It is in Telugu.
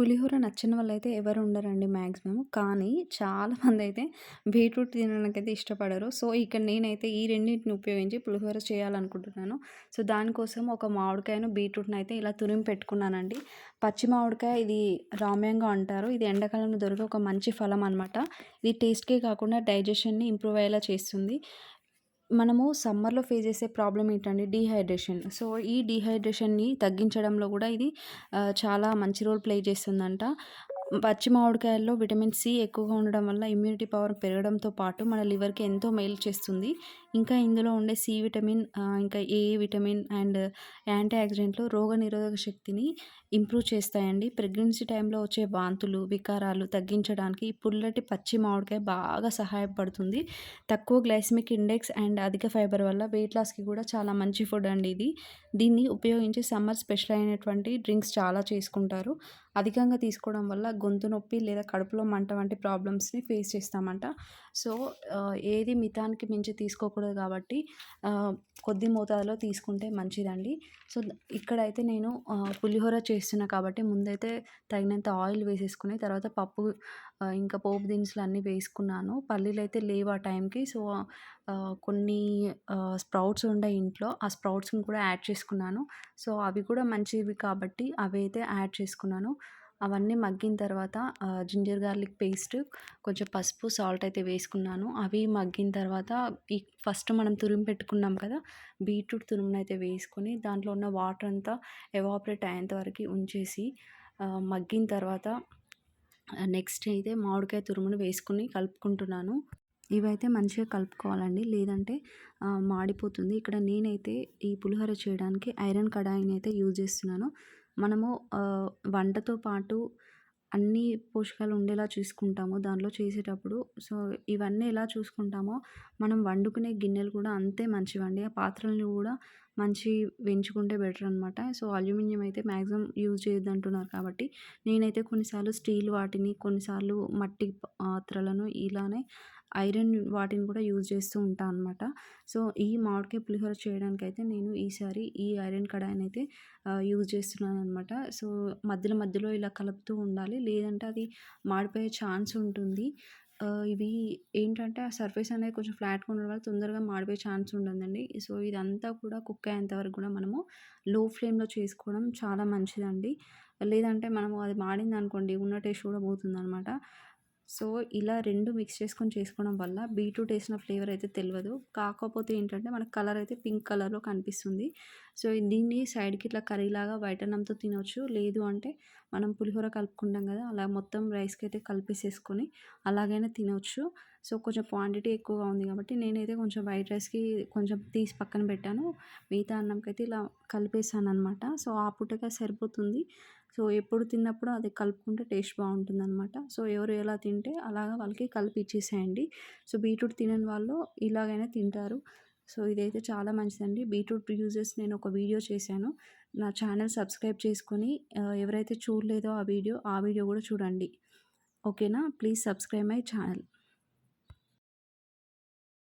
పులిహోర నచ్చని వాళ్ళైతే ఎవరు ఉండరండి మాక్సిమం. కానీ చాలామందైతే బీట్రూట్ తినడానికైతే ఇష్టపడరు. సో, ఇక్కడ నేనైతే ఈ రెండిటిని ఉపయోగించి పులిహోర చేయాలనుకుంటున్నాను. సో, దానికోసం ఒక మామిడికాయను, బీట్రూట్‌నైతే ఇలా తురిమి పెట్టుకున్నానండి. పచ్చి మామిడికాయ ఇది రామ్యాంగో అంటారు. ఇది ఎండాకాలంలో దొరికే ఒక మంచి ఫలం అనమాట. ఇది టేస్ట్‌కే కాకుండా డైజెషన్‌ని ఇంప్రూవ్ అయ్యేలా చేస్తుంది. మనము సమ్మర్‌లో ఫేస్ చేసే ప్రాబ్లమ్ ఏంటంటే డీహైడ్రేషన్. సో, ఈ డీహైడ్రేషన్‌ని తగ్గించడంలో గూడా ఇది చాలా మంచి రోల్ ప్లే చేస్తుందంట. పచ్చి మామిడికాయల్లో విటమిన్ సి ఎక్కువగా ఉండడం వల్ల ఇమ్యూనిటీ పవర్ పెరగడంతో పాటు మన లివర్‌కి ఎంతో మేలు చేస్తుంది. ఇంకా ఇందులో ఉండే సి విటమిన్, ఇంకా ఏ విటమిన్ అండ్ యాంటీ ఆక్సిడెంట్లు రోగనిరోధక శక్తిని ఇంప్రూవ్ చేస్తాయండి. ప్రెగ్నెన్సీ టైంలో వచ్చే వాంతులు, వికారాలు తగ్గించడానికి ఈ పుల్లటి పచ్చి మామిడికాయ బాగా సహాయపడుతుంది. తక్కువ గ్లైసెమిక్ ఇండెక్స్ అండ్ అధిక ఫైబర్ వల్ల వెయిట్ లాస్‌కి కూడా చాలా మంచి ఫుడ్ అండి ఇది. దీన్ని ఉపయోగించి సమ్మర్ స్పెషల్ అయినటువంటి డ్రింక్స్ చాలా చేసుకుంటారు. అధికంగా తీసుకోవడం వల్ల గొంతు నొప్పి లేదా కడుపులో మంట వంటి ప్రాబ్లమ్స్‌ని ఫేస్ చేస్తామంట. సో, ఏది మితానికి మించి తీసుకోకూడదు కాబట్టి ఆహ్, కొద్ది మోతాదులో తీసుకుంటే మంచిదండి. సో, ఇక్కడైతే నేను పులిహోర చేస్తున్నా కాబట్టి ముందైతే తగినంత ఆయిల్ వేసేసుకొని తర్వాత పప్పు, ఇంకా పోపు దినుసులు అన్నీ వేసుకున్నాను. పల్లీలైతే లేవు ఆ టైంకి. సో, కొన్ని స్ప్రౌట్స్ ఉండే ఇంట్లో. ఆ స్ప్రౌట్స్‌ని కూడా యాడ్ చేసుకున్నాను. సో, అవి కూడా మంచివి కాబట్టి అవైతే యాడ్ చేసుకున్నాను. అవన్నీ మగ్గిన తర్వాత జింజర్ గార్లిక్ పేస్ట్, కొంచెం పసుపు, సాల్ట్ అయితే వేసుకున్నాను. అవి మగ్గిన తర్వాత ఈ ఫస్ట్ మనం తురిమి పెట్టుకున్నాం కదా! బీట్రూట్ తురుమునైతే వేసుకొని దాంట్లో ఉన్న వాటర్ అంతా ఎవాపరేట్ అయ్యేంత వరకి ఉంచేసి మగ్గిన తర్వాత నెక్స్ట్ అయితే మామిడికాయ తురుమును వేసుకొని కలుపుకుంటున్నాను. ఇవైతే మంచిగా కలుపుకోవాలండి. లేదంటే మాడిపోతుంది. ఇక్కడ నేనైతే ఈ పులిహోర చేయడానికి ఐరన్ కడాయిని అయితే యూజ్ చేస్తున్నాను. మనము వంటతో పాటు అన్ని పోషకాలు ఉండేలా చూసుకుంటామో దాంట్లో చేసేటప్పుడు. సో, ఇవన్నీ ఎలా చూసుకుంటామో మనం వండుకునే గిన్నెలు కూడా అంతే మంచివండి. ఆ పాత్రలను కూడా ఎంచుకుంటే బెటర్ అనమాట. సో, అల్యూమినియం అయితే మాక్సిమం యూజ్ చేయొద్దంటున్నారు కాబట్టి నేనైతే కొన్నిసార్లు స్టీల్ వాటిని, కొన్నిసార్లు మట్టి పాత్రలను ఇలానే ఐరన్ వాటిని కూడా యూజ్ చేస్తూ ఉంటా అనమాట. సో, ఈ మామిడికాయ పులిహోర చేయడానికైతే నేను ఈసారి ఈ ఐరన్ కడాయినైతే యూజ్ చేస్తున్నాననమాట. సో, మధ్యలో మధ్యలో ఇలా కలుపుతూ ఉండాలి. లేదంటే అది మాడిపోయే ఛాన్స్ ఉంటుంది. ఇవి ఏంటంటే ఆ సర్ఫేస్ అనేది కొంచెం ఫ్లాట్‌గా ఉండడం వల్ల తొందరగా మాడిపోయే ఛాన్స్ ఉండదండి. సో, ఇదంతా కూడా కుక్ అయ్యేంత వరకు కూడా మనము లో ఫ్లేమ్‌లో చేసుకోవడం చాలా మంచిదండి. లేదంటే మనము అది మాడిందనుకోండి ఉన్న టేస్ట్ కూడా పోతుందనమాట. సో, ఇలా 2 మిక్స్ చేసుకొని చేసుకోవడం వల్ల బీట్రూట్ ఏసిన ఫ్లేవర్ అయితే తెలవదు. కాకపోతే ఏంటంటే మనకు కలర్ అయితే పింక్ కలర్‌లో కనిపిస్తుంది. సో, దీన్ని సైడ్‌కి ఇట్లా కర్రీలాగా వైట్ అన్నంతో తినొచ్చు. లేదు అంటే మనం పులిహోర కలుపుకుంటాం కదా! అలా మొత్తం రైస్‌కి అయితే కలిపేసేసుకొని అలాగైనా తినొచ్చు. సో, కొంచెం క్వాంటిటీ ఎక్కువగా ఉంది కాబట్టి నేనైతే కొంచెం వైట్ రైస్‌కి కొంచెం తీసి పక్కన పెట్టాను. మిగతా అన్నంకైతే ఇలా కలిపేసాననమాట. సో, ఆ పూటకి అది సరిపోతుంది. సో, ఎప్పుడు తిన్నప్పుడు అది కలుపుకుంటే టేస్ట్ బావుంటుందనమాట. సో, ఎవరు ఎలా తింటే అలాగా వాళ్ళకి కలిపి ఇచ్చేసేయండి. సో, బీట్రూట్ తినని వాళ్ళు ఇలాగైనా తింటారు. సో, ఇదైతే చాలా మంచిదండి. బీట్రూట్ యూజెస్ నేను ఒక వీడియో చేశాను. నా ఛానల్ సబ్స్క్రైబ్ చేసుకొని ఎవరైతే చూడలేదో ఆ వీడియో కూడా చూడండి. ఓకేనా? Please subscribe my channel.